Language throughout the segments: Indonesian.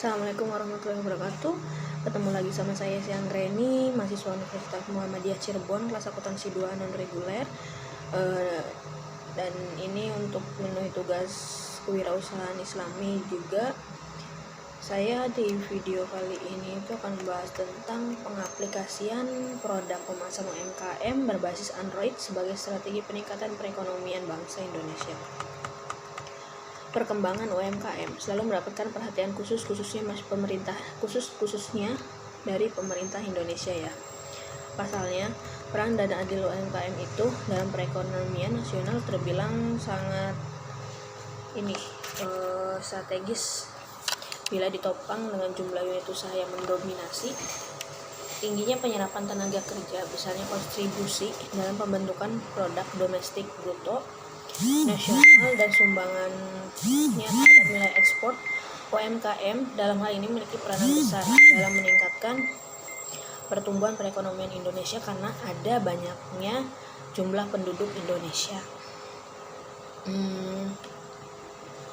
Assalamualaikum warahmatullahi wabarakatuh. Ketemu lagi sama saya Siangreni, mahasiswa Universitas Muhammadiyah Cirebon, kelas akuntansi 2 non reguler. Dan ini untuk memenuhi tugas kewirausahaan Islami juga. Saya di video kali ini itu akan membahas tentang pengaplikasian produk kemasan UMKM berbasis Android sebagai strategi peningkatan perekonomian bangsa Indonesia. Perkembangan UMKM selalu mendapatkan perhatian khususnya dari pemerintah Indonesia ya. Pasalnya, peran dan adil UMKM itu dalam perekonomian nasional terbilang sangat strategis bila ditopang dengan jumlah unit usaha yang mendominasi, tingginya penyerapan tenaga kerja, besarnya kontribusi dalam pembentukan produk domestik bruto nasional dan sumbangannya terhadap nilai ekspor. UMKM dalam hal ini memiliki peranan besar dalam meningkatkan pertumbuhan perekonomian Indonesia karena ada banyaknya jumlah penduduk Indonesia.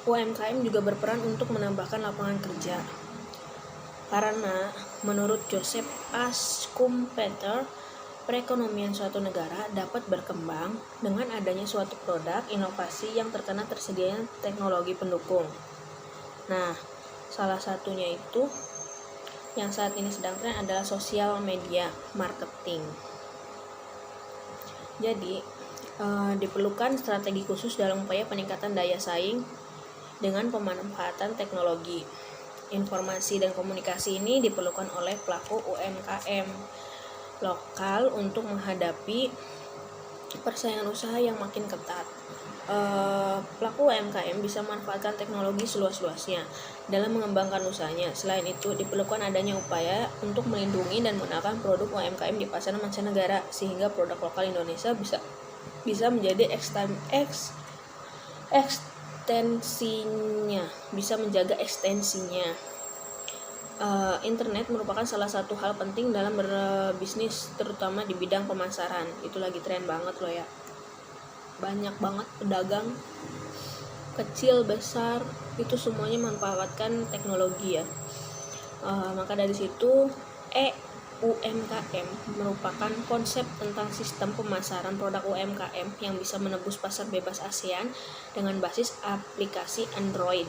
UMKM juga berperan untuk menambahkan lapangan kerja karena menurut Joseph A. Schumpeter, perekonomian suatu negara dapat berkembang dengan adanya suatu produk inovasi yang terkena tersedianya teknologi pendukung. Nah, salah satunya itu yang saat ini sedang tren adalah sosial media marketing. Jadi, diperlukan strategi khusus dalam upaya peningkatan daya saing dengan pemanfaatan teknologi. Informasi dan komunikasi ini diperlukan oleh pelaku UMKM lokal untuk menghadapi persaingan usaha yang makin ketat. Pelaku UMKM bisa memanfaatkan teknologi seluas-luasnya dalam mengembangkan usahanya. Selain itu, diperlukan adanya upaya untuk melindungi dan mengenalkan produk UMKM di pasaran mancanegara sehingga produk lokal Indonesia bisa menjadi menjaga ekstensinya. Internet merupakan salah satu hal penting dalam berbisnis, terutama di bidang pemasaran. Itu lagi tren banget loh ya. Banyak banget pedagang kecil besar itu semuanya memanfaatkan teknologi ya. Maka dari situ UMKM merupakan konsep tentang sistem pemasaran produk UMKM yang bisa menembus pasar bebas ASEAN dengan basis aplikasi Android.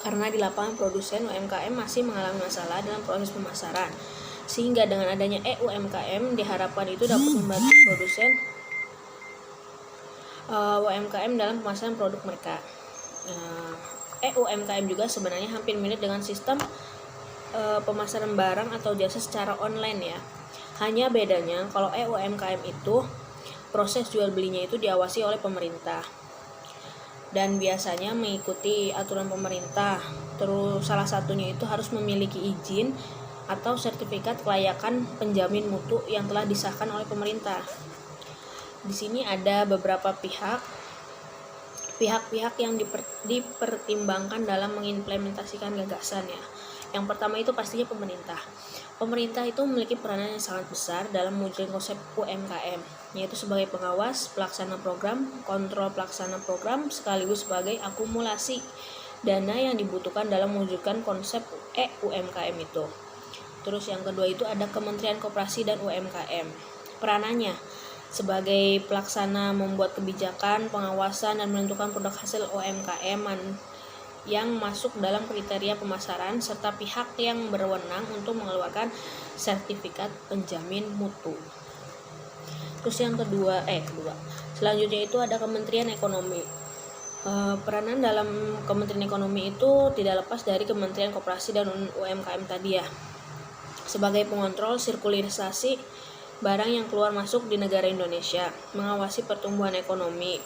Karena di lapangan produsen UMKM masih mengalami masalah dalam proses pemasaran, sehingga dengan adanya UMKM diharapkan itu dapat membantu produsen UMKM dalam pemasaran produk mereka. UMKM juga sebenarnya hampir mirip dengan sistem pemasaran barang atau jasa secara online ya. Hanya bedanya kalau UMKM itu proses jual belinya itu diawasi oleh pemerintah dan biasanya mengikuti aturan pemerintah. Terus salah satunya itu harus memiliki izin atau sertifikat kelayakan penjamin mutu yang telah disahkan oleh pemerintah. Di sini ada beberapa pihak yang dipertimbangkan dalam mengimplementasikan gagasan ya. Yang pertama itu pastinya pemerintah. Pemerintah itu memiliki peranan yang sangat besar dalam mewujudkan konsep UMKM, yaitu sebagai pengawas, pelaksana program, kontrol pelaksana program, sekaligus sebagai akumulasi dana yang dibutuhkan dalam mewujudkan konsep UMKM itu. Terus yang kedua itu ada Kementerian Koperasi dan UMKM. Peranannya sebagai pelaksana membuat kebijakan, pengawasan, dan menentukan produk hasil UMKM yang masuk dalam kriteria pemasaran serta pihak yang berwenang untuk mengeluarkan sertifikat penjamin mutu. Terus yang kedua selanjutnya itu ada Kementerian Ekonomi. Peranan dalam Kementerian Ekonomi itu tidak lepas dari Kementerian Koperasi dan UMKM tadi ya, sebagai pengontrol sirkulasi barang yang keluar masuk di negara Indonesia, mengawasi pertumbuhan ekonomi.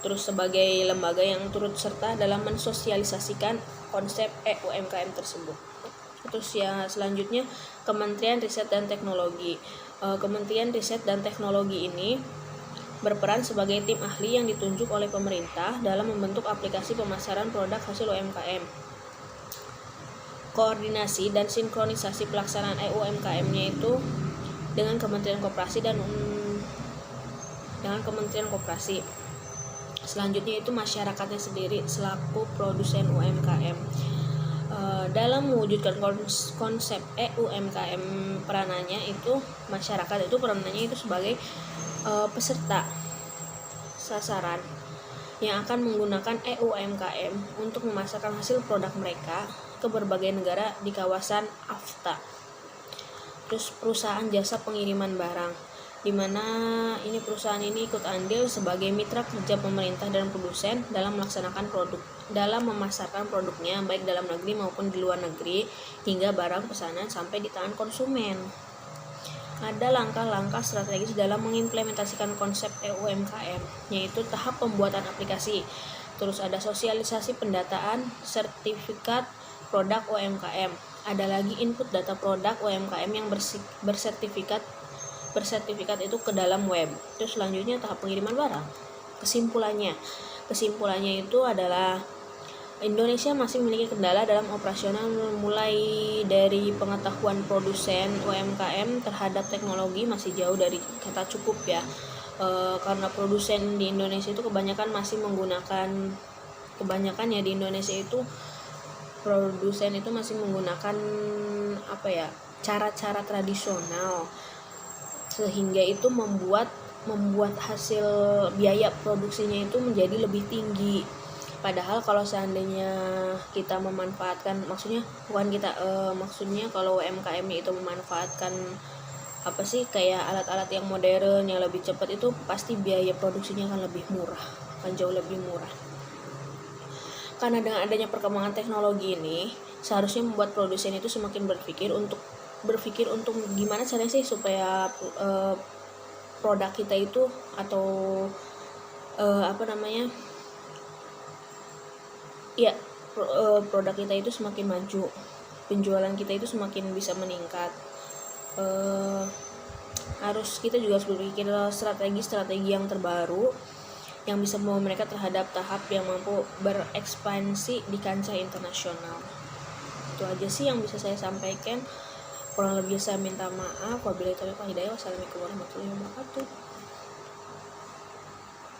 Terus sebagai lembaga yang turut serta dalam mensosialisasikan konsep UMKM tersebut. Terus ya selanjutnya Kementerian Riset dan Teknologi. Kementerian Riset dan Teknologi ini berperan sebagai tim ahli yang ditunjuk oleh pemerintah dalam membentuk aplikasi pemasaran produk hasil UMKM. Koordinasi dan sinkronisasi pelaksanaan UMKM-nya itu dengan Kementerian Koperasi dan dengan Kementerian Koperasi. Selanjutnya itu masyarakatnya sendiri selaku produsen UMKM. Dalam mewujudkan konsep EUMKM, peranannya itu masyarakat itu peranannya itu sebagai peserta sasaran yang akan menggunakan EUMKM untuk memasarkan hasil produk mereka ke berbagai negara di kawasan AFTA. Terus perusahaan jasa pengiriman barang, di mana ini perusahaan ini ikut andil sebagai mitra kerja pemerintah dan produsen dalam memasarkan produknya baik dalam negeri maupun di luar negeri hingga barang pesanan sampai di tangan konsumen. Ada langkah-langkah strategis dalam mengimplementasikan konsep EUMKM, yaitu tahap pembuatan aplikasi. Terus ada sosialisasi pendataan sertifikat produk UMKM. Ada lagi input data produk UMKM yang bersertifikat itu ke dalam web. Terus selanjutnya tahap pengiriman barang. Kesimpulannya itu adalah Indonesia masih memiliki kendala dalam operasional, mulai dari pengetahuan produsen UMKM terhadap teknologi masih jauh dari kata cukup ya. Karena produsen di Indonesia itu kebanyakan di Indonesia itu produsen itu masih menggunakan cara-cara tradisional, sehingga itu membuat hasil biaya produksinya itu menjadi lebih tinggi. Padahal kalau seandainya kita memanfaatkan, maksudnya kalau UMKM itu memanfaatkan kayak alat-alat yang modern yang lebih cepat, itu pasti biaya produksinya akan jauh lebih murah. Karena dengan adanya perkembangan teknologi ini, seharusnya membuat produsen itu semakin berpikir untuk gimana caranya sih supaya produk kita itu atau produk kita itu semakin maju, penjualan kita itu semakin bisa meningkat. Kita juga harus berpikir strategi yang terbaru yang bisa membawa mereka terhadap tahap yang mampu berekspansi di kancah internasional. Itu aja sih yang bisa saya sampaikan. Kurang lebih saya minta maaf. Wabillahi taufiq wal hidayah. Wassalamualaikum warahmatullahi wabarakatuh.